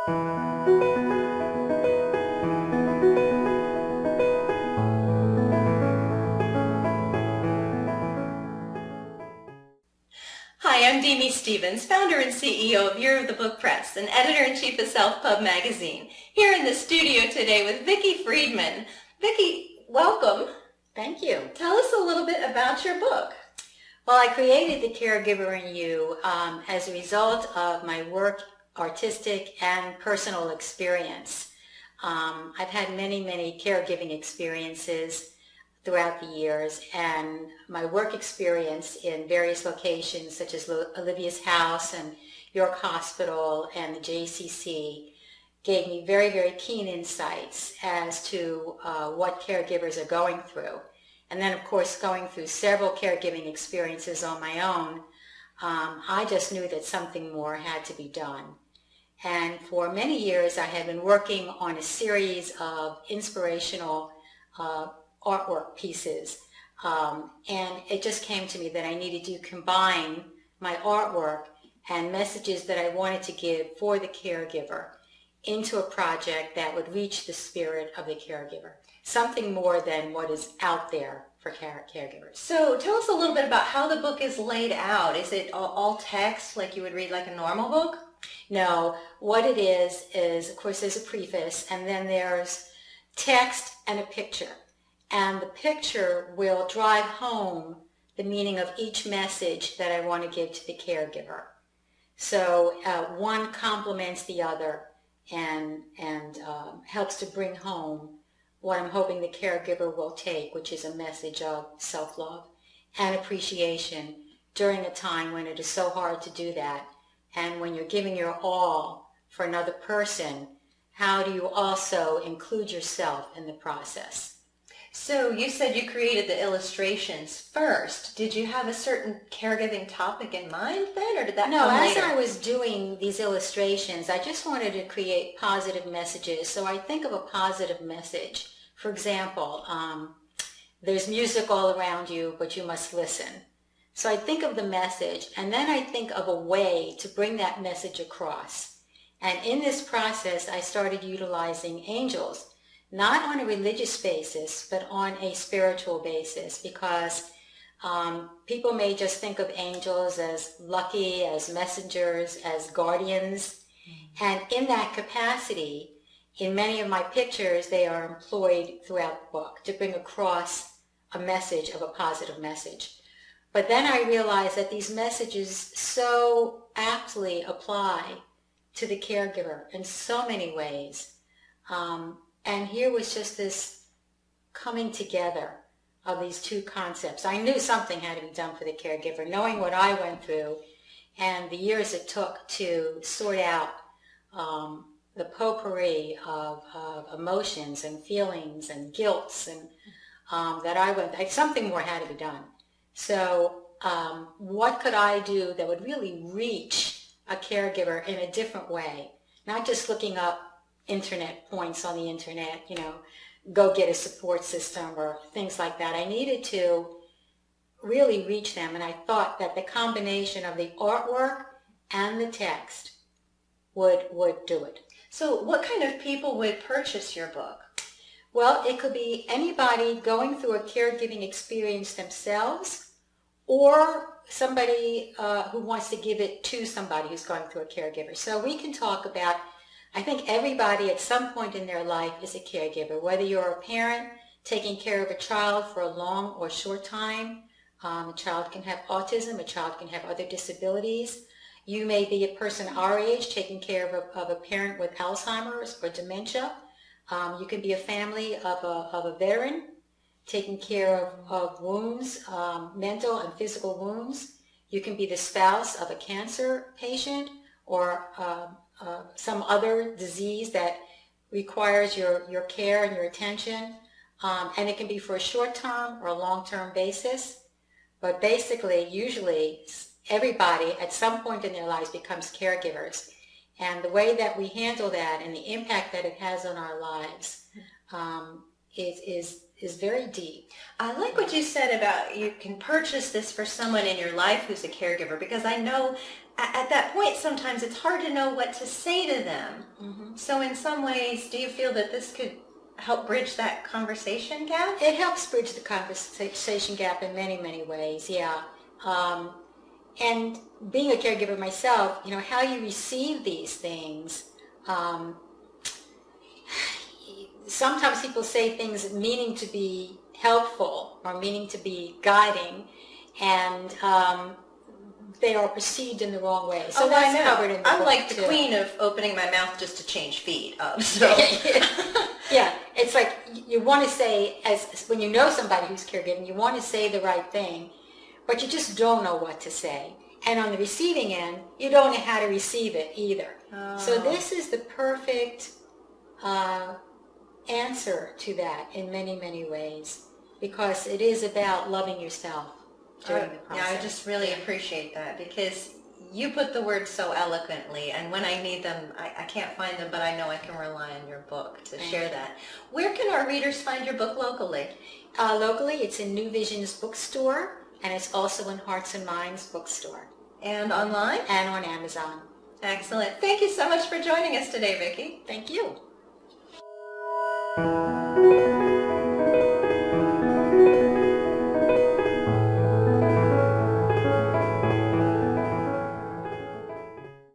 Hi, I'm Demi Stevens, founder and CEO of Year of the Book Press and editor-in-chief of Self Pub magazine, here in the studio today with Vicki Friedman. Vicki, welcome. Thank you. Tell us a little bit about your book. Well, I created The Caregiver in You as a result of my work, artistic and personal experience. I've had many caregiving experiences throughout the years, and my work experience in various locations such as Olivia's House and York Hospital and the JCC gave me very keen insights as to what caregivers are going through. And then, of course, going through several caregiving experiences on my own, I just knew that something more had to be done. And for many years, I had been working on a series of inspirational artwork pieces, and it just came to me that I needed to combine my artwork and messages that I wanted to give for the caregiver into a project that would reach the spirit of the caregiver, something more than what is out there for caregivers. So tell us a little bit about how the book is laid out. Is it all text like you would read like a normal book? No, what it is of course there's a preface, and then there's text and a picture. And the picture will drive home the meaning of each message that I want to give to the caregiver. So one complements the other and helps to bring home what I'm hoping the caregiver will take, which is a message of self-love and appreciation during a time when it is so hard to do that. And when you're giving your all for another person, how do you also include yourself in the process? So you said you created the illustrations first. Did you have a certain caregiving topic in mind then, or did that come later? No, as I was doing these illustrations, I just wanted to create positive messages. So I think of a positive message. For example, there's music all around you, but you must listen. So I think of the message, and then I think of a way to bring that message across. And in this process, I started utilizing angels, not on a religious basis, but on a spiritual basis, because people may just think of angels as lucky, as messengers, as guardians. And in that capacity, in many of my pictures, they are employed throughout the book to bring across a message of a positive message. But then I realized that these messages so aptly apply to the caregiver in so many ways. And here was just this coming together of these two concepts. I knew something had to be done for the caregiver, knowing what I went through and the years it took to sort out the potpourri of emotions and feelings and guilts and that I went through. Something more had to be done. So what could I do that would really reach a caregiver in a different way? Not just looking up internet points on the internet, go get a support system or things like that. I needed to really reach them, and I thought that the combination of the artwork and the text would do it. So what kind of people would purchase your book? Well, it could be anybody going through a caregiving experience themselves, or somebody who wants to give it to somebody who's going through a caregiver. So we can talk about, I think everybody at some point in their life is a caregiver, whether you're a parent taking care of a child for a long or short time. A child can have autism, a child can have other disabilities. You may be a person our age taking care of a parent with Alzheimer's or dementia. You can be a family of a veteran taking care of wounds, mental and physical wounds. You can be the spouse of a cancer patient or some other disease that requires your care and your attention. And it can be for a short-term or a long-term basis. But basically, usually, everybody at some point in their lives becomes caregivers. And the way that we handle that and the impact that it has on our lives is very deep. I like what you said about you can purchase this for someone in your life who's a caregiver, because I know at that point, sometimes it's hard to know what to say to them. So in some ways, do you feel that this could help bridge that conversation gap? It helps bridge the conversation gap in many, many ways, yeah. And being a caregiver myself, how you receive these things, sometimes people say things meaning to be helpful or meaning to be guiding, and they are perceived in the wrong way. So that's covered in the I'm book like the too. queen of opening my mouth just to change feed up. So. Yeah, it's like you want to say, as when you know somebody who's caregiving, you want to say the right thing, but you just don't know what to say. And on the receiving end, you don't know how to receive it either. So this is the perfect answer to that in many, many ways, because it is about loving yourself during the process. Yeah, I just really appreciate that, because you put the words so eloquently, and when I need them, I can't find them, but I know I can rely on your book to share that. Where can our readers find your book locally? Locally, it's in New Vision's bookstore, and it's also in Hearts and Minds bookstore. And online? And on Amazon. Excellent. Thank you so much for joining us today, Vicki. Thank you.